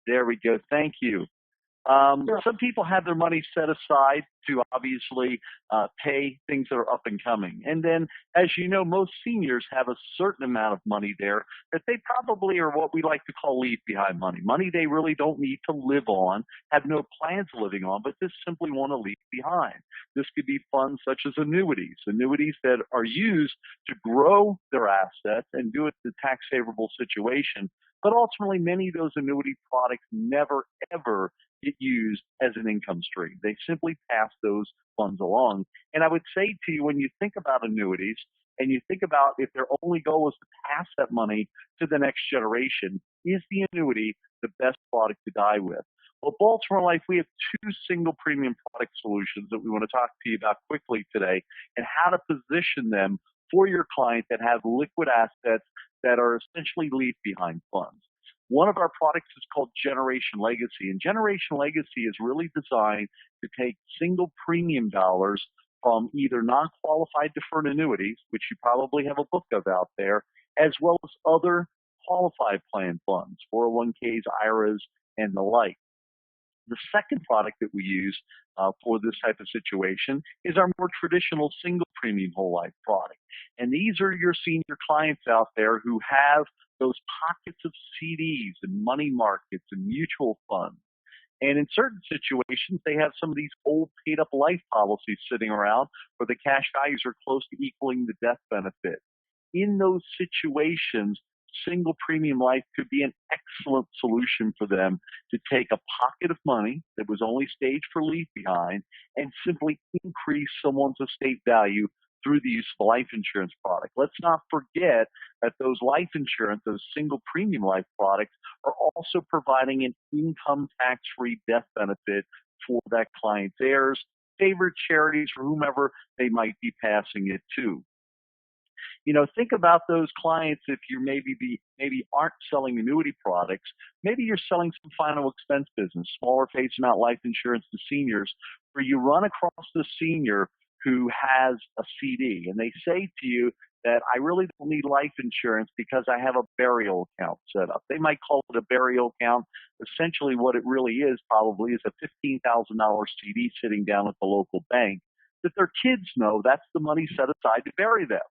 There we go. Thank you. Sure. Some people have their money set aside to obviously pay things that are up and coming. And then, as you know, most seniors have a certain amount of money there that they probably are what we like to call leave behind money. Money they really don't need to live on, have no plans of living on, but just simply want to leave behind. This could be funds such as annuities that are used to grow their assets and do it in a tax favorable situation. But ultimately, many of those annuity products never, ever get used as an income stream. They simply pass those funds along. And I would say to you, when you think about annuities and you think about if their only goal is to pass that money to the next generation, is the annuity the best product to die with? Well, Baltimore Life, we have two single premium product solutions that we want to talk to you about quickly today and how to position them for your client that have liquid assets that are essentially leave behind funds. One of our products is called Generation Legacy, and Generation Legacy is really designed to take single premium dollars from either non-qualified deferred annuities, which you probably have a book of out there, as well as other qualified plan funds, 401ks, IRAs, and the like. The second product that we use for this type of situation is our more traditional single premium whole life product. And these are your senior clients out there who have those pockets of CDs and money markets and mutual funds. And in certain situations, they have some of these old paid up life policies sitting around where the cash values are close to equaling the death benefit. In those situations, single premium life could be an excellent solution for them to take a pocket of money that was only staged for leave behind and simply increase someone's estate value through the use of a life insurance product. Let's not forget that those life insurance, those single premium life products, are also providing an income tax-free death benefit for that client's heirs, favorite charities, or whomever they might be passing it to. You know, think about those clients if you maybe aren't selling annuity products. Maybe you're selling some final expense business, smaller face amount life insurance to seniors, where you run across the senior who has a CD and they say to you that I really don't need life insurance because I have a burial account set up. They might call it a burial account. Essentially what it really is probably is a $15,000 CD sitting down at the local bank that their kids know that's the money set aside to bury them.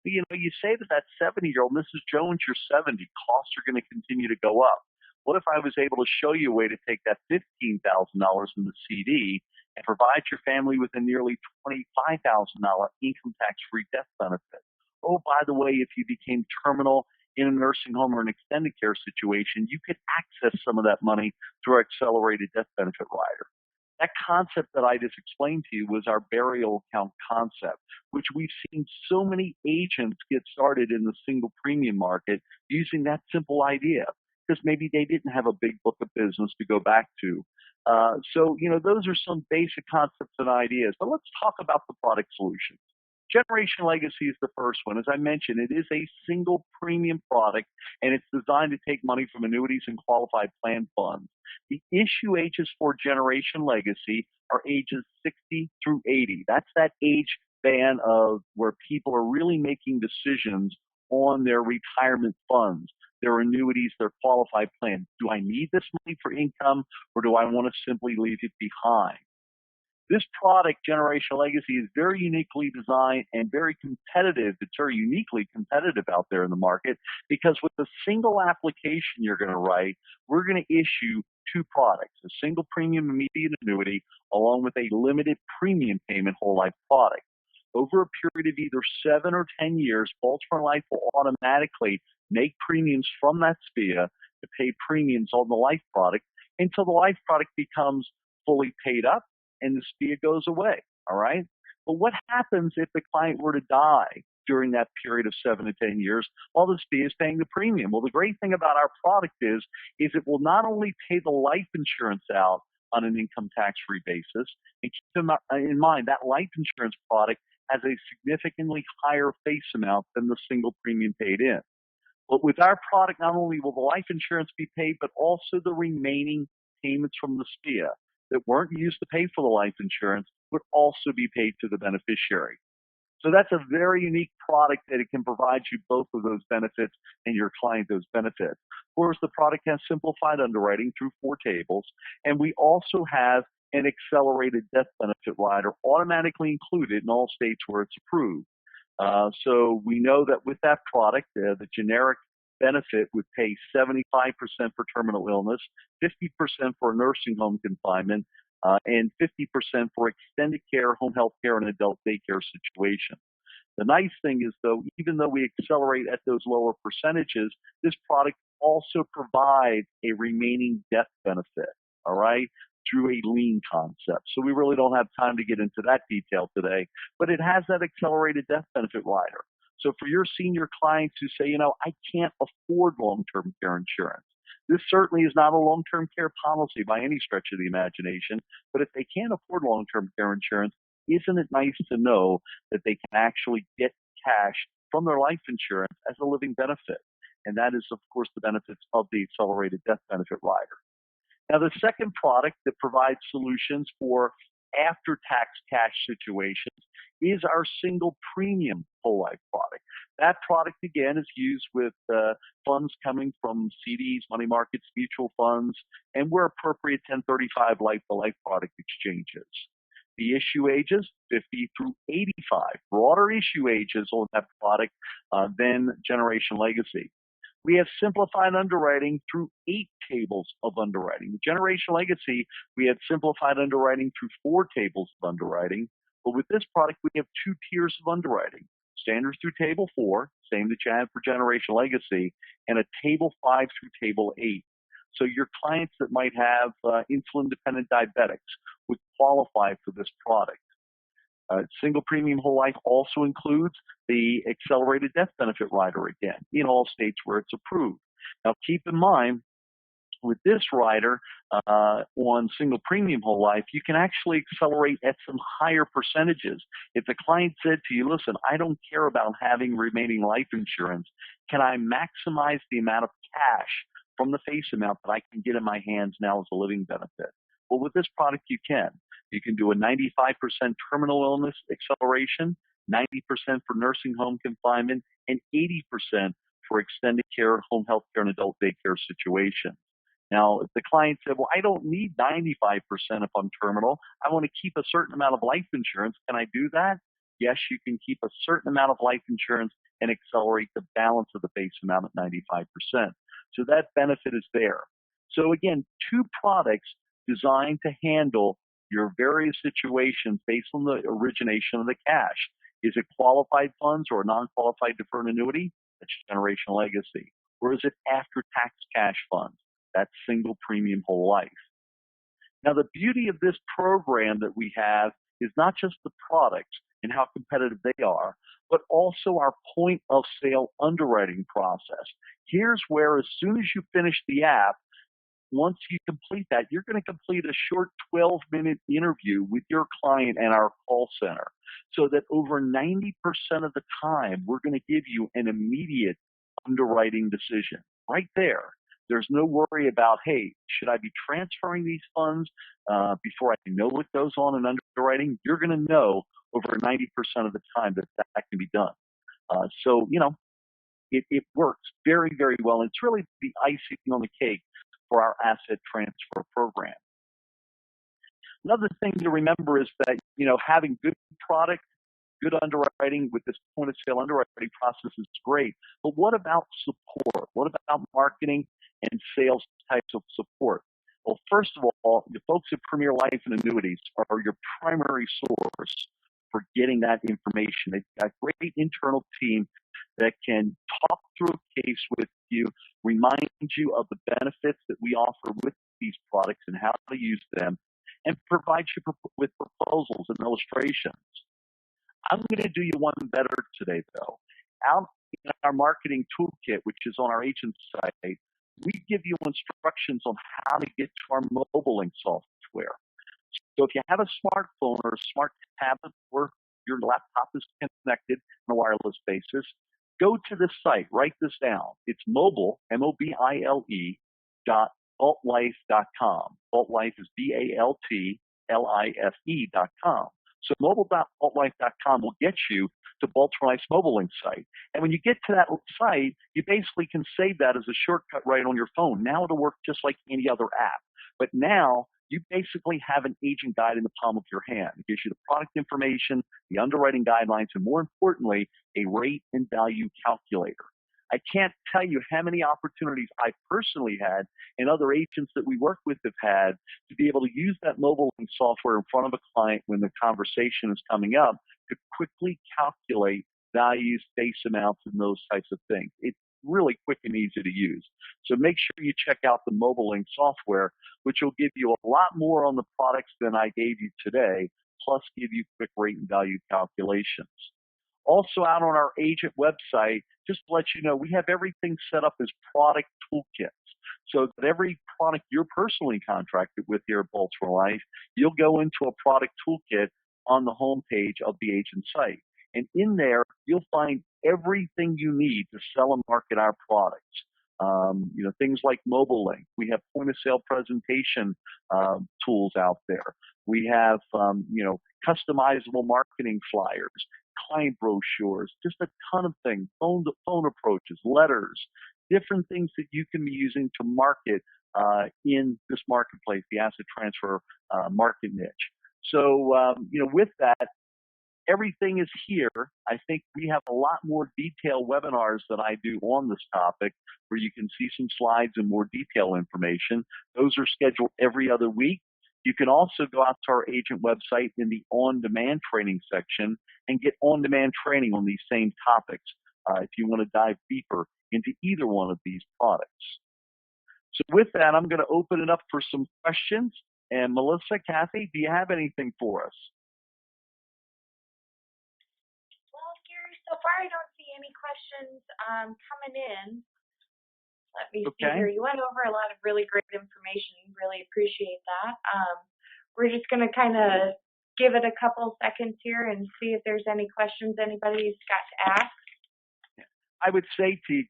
You know, you say to that 70-year-old, Mrs. Jones, you're 70, costs are going to continue to go up. What if I was able to show you a way to take that $15,000 in the CD and provide your family with a nearly $25,000 income tax-free death benefit? Oh, by the way, if you became terminal in a nursing home or an extended care situation, you could access some of that money through our accelerated death benefit rider. That concept that I just explained to you was our burial account concept, which we've seen so many agents get started in the single premium market using that simple idea because maybe they didn't have a big book of business to go back to. So, you know, those are some basic concepts and ideas. But let's talk about the product solutions. Generation Legacy is the first one. As I mentioned, it is a single premium product, and it's designed to take money from annuities and qualified plan funds. The issue ages for Generation Legacy are ages 60 through 80. That's that age span of where people are really making decisions on their retirement funds, their annuities, their qualified plans. Do I need this money for income, or do I want to simply leave it behind? This product, Generation Legacy, is very uniquely designed and very competitive. It's very uniquely competitive out there in the market because with a single application you're going to write, we're going to issue two products, a single premium immediate annuity along with a limited premium payment whole life product. Over a period of either 7 or 10 years, Baltimore Life will automatically make premiums from that SPIA to pay premiums on the life product until the life product becomes fully paid up and the SPIA goes away, all right? But what happens if the client were to die during that period of 7 to 10 years while the SPIA is paying the premium? Well, the great thing about our product is it will not only pay the life insurance out on an income tax-free basis, and keep in mind that life insurance product has a significantly higher face amount than the single premium paid in. But with our product, not only will the life insurance be paid, but also the remaining payments from the SPIA that weren't used to pay for the life insurance would also be paid to the beneficiary. So that's a very unique product that it can provide you both of those benefits and your client those benefits. Of course, the product has simplified underwriting through 4 tables, and we also have an accelerated death benefit rider automatically included in all states where it's approved. So we know that with that product, the generic benefit would pay 75% for terminal illness, 50% for nursing home confinement, and 50% for extended care, home health care, and adult daycare situations. The nice thing is, though, even though we accelerate at those lower percentages, this product also provides a remaining death benefit, all right, through a lien concept. So we really don't have time to get into that detail today, but it has that accelerated death benefit rider. So for your senior clients who say, I can't afford long-term care insurance, this certainly is not a long-term care policy by any stretch of the imagination, but if they can't afford long-term care insurance, isn't it nice to know that they can actually get cash from their life insurance as a living benefit? And that is, of course, the benefits of the accelerated death benefit rider. Now, the second product that provides solutions for after-tax cash situations is our single premium whole life product. That product, again, is used with funds coming from CDs, money markets, mutual funds, and where appropriate, 1035 life-to-life product exchanges. The issue ages, 50 through 85, broader issue ages on that product than Generation Legacy. We have simplified underwriting through 8 tables of underwriting. The Generation Legacy, we have simplified underwriting through 4 tables of underwriting. But with this product, we have 2 tiers of underwriting. Standard through Table 4, same that you had for Generation Legacy, and a Table 5 through Table 8. So your clients that might have insulin-dependent diabetics would qualify for this product. Single premium whole life also includes the accelerated death benefit rider again in all states where it's approved. Now keep in mind, with this rider on single premium whole life, you can actually accelerate at some higher percentages. If the client said to you, listen, I don't care about having remaining life insurance, can I maximize the amount of cash from the face amount that I can get in my hands now as a living benefit? Well, with this product, you can. You can do a 95% terminal illness acceleration, 90% for nursing home confinement, and 80% for extended care, home health care, and adult daycare situations. Now, if the client said, well, I don't need 95% if I'm terminal, I want to keep a certain amount of life insurance, can I do that? Yes, you can keep a certain amount of life insurance and accelerate the balance of the base amount at 95%. So that benefit is there. So again, 2 products designed to handle your various situations based on the origination of the cash. Is it qualified funds or a non-qualified deferred annuity? That's Generation Legacy. Or is it after-tax cash funds? That's single premium whole life. Now, the beauty of this program that we have is not just the products and how competitive they are, but also our point of sale underwriting process. Here's where, as soon as you finish the app, once you complete that, you're going to complete a short 12-minute interview with your client and our call center, so that over 90% of the time, we're going to give you an immediate underwriting decision right there. There's no worry about, hey, should I be transferring these funds before I know what goes on in underwriting? You're going to know over 90% of the time that that can be done. So, it works very, very well. And it's really the icing on the cake for our asset transfer program. Another thing to remember is that, having good product, good underwriting with this point of sale underwriting process is great. But what about support? What about marketing and sales types of support? Well, first of all, the folks at Premier Life and Annuities are your primary source for getting that information. They've got a great internal team that can talk through a case with you, remind you of the benefits that we offer with these products and how to use them, and provide you with proposals and illustrations. I'm going to do you one better today, though. Out in our marketing toolkit, which is on our agent site, we give you instructions on how to get to our mobile link software. So if you have a smartphone or a smart tablet or your laptop is connected on a wireless basis, go to this site, write this down. It's mobile, MOBILE, .vaultlife.com. Vault Life is BALTLIFE.com. So mobile.vaultlife.com will get you to Baltimore Life's mobile link site. And when you get to that site, you basically can save that as a shortcut right on your phone. Now it'll work just like any other app. But now you basically have an agent guide in the palm of your hand. It gives you the product information, the underwriting guidelines, and more importantly, a rate and value calculator. I can't tell you how many opportunities I personally had and other agents that we work with have had to be able to use that mobile link software in front of a client when the conversation is coming up to quickly calculate values, face amounts, and those types of things. It's really quick and easy to use. So make sure you check out the mobile link software, which will give you a lot more on the products than I gave you today, plus give you quick rate and value calculations. Also out on our agent website, just to let you know, we have everything set up as product toolkits. So that every product you're personally contracted with here at Baltimore Life, you'll go into a product toolkit on the homepage of the agent site. And in there, you'll find everything you need to sell and market our products. Things like mobile link. We have point of sale presentation tools out there. We have, customizable marketing flyers, client brochures, just a ton of things, phone approaches, letters, different things that you can be using to market in this marketplace, the asset transfer market niche. So, with that, everything is here. I think we have a lot more detailed webinars that I do on this topic where you can see some slides and more detailed information. Those are scheduled every other week. You can also go out to our agent website in the on-demand training section and get on-demand training on these same topics if you want to dive deeper into either one of these products. So with that, I'm going to open it up for some questions. And Melissa, Kathy, do you have anything for us? So far, I don't see any questions coming in. Let me see here. You went over a lot of really great information. Really appreciate that. We're just going to kind of give it a couple seconds here and see if there's any questions anybody's got to ask. I would say to you,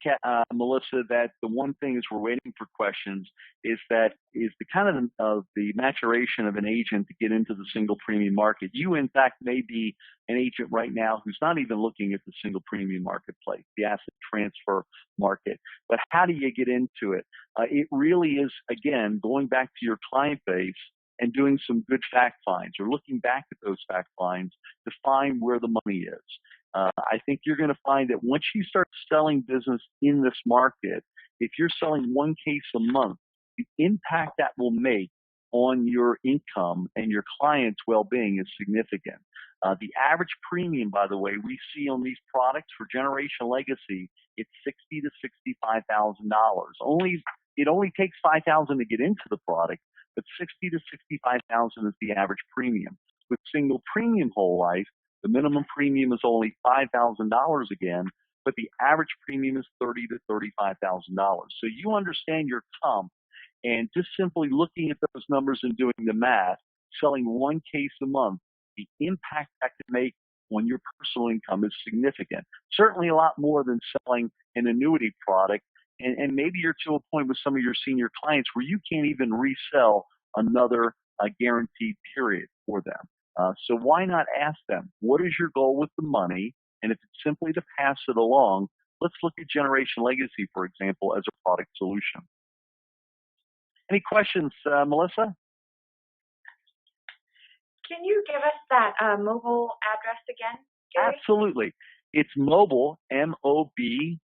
Melissa, that the one thing as we're waiting for questions is the kind of the maturation of an agent to get into the single premium market. You, in fact, may be an agent right now who's not even looking at the single premium marketplace, the asset transfer market. But how do you get into it? It really is, again, going back to your client base and doing some good fact finds or looking back at those fact finds to find where the money is. I think you're going to find that once you start selling business in this market, if you're selling one case a month, the impact that will make on your income and your client's well-being is significant. The average premium, by the way, we see on these products for Generation Legacy, it's $60,000 to $65,000. It only takes $5,000 to get into the product, but $60,000 to $65,000 is the average premium. With single premium whole life, the minimum premium is only $5,000 again, but the average premium is $30,000 to $35,000. So you understand your comp, and just simply looking at those numbers and doing the math, selling one case a month, the impact that can make on your personal income is significant. Certainly a lot more than selling an annuity product, and maybe you're to a point with some of your senior clients where you can't even resell another guaranteed period for them. So why not ask them, what is your goal with the money? And if it's simply to pass it along, let's look at Generation Legacy, for example, as a product solution. Any questions, Melissa? Can you give us that mobile address again, Gary? Absolutely. It's mobile, MOBILE,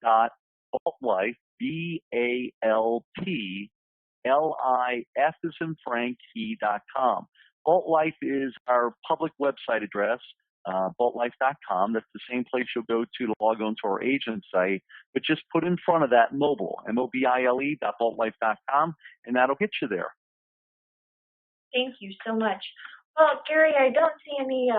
.vaultlife, BALTLIF as in Frank, key.com. Vault Life is our public website address, vaultlife.com. That's the same place you'll go to log on to our agent site, but just put in front of that mobile, MOBILE.vaultlife.com, and that'll get you there. Thank you so much. Well, Gary, I don't see any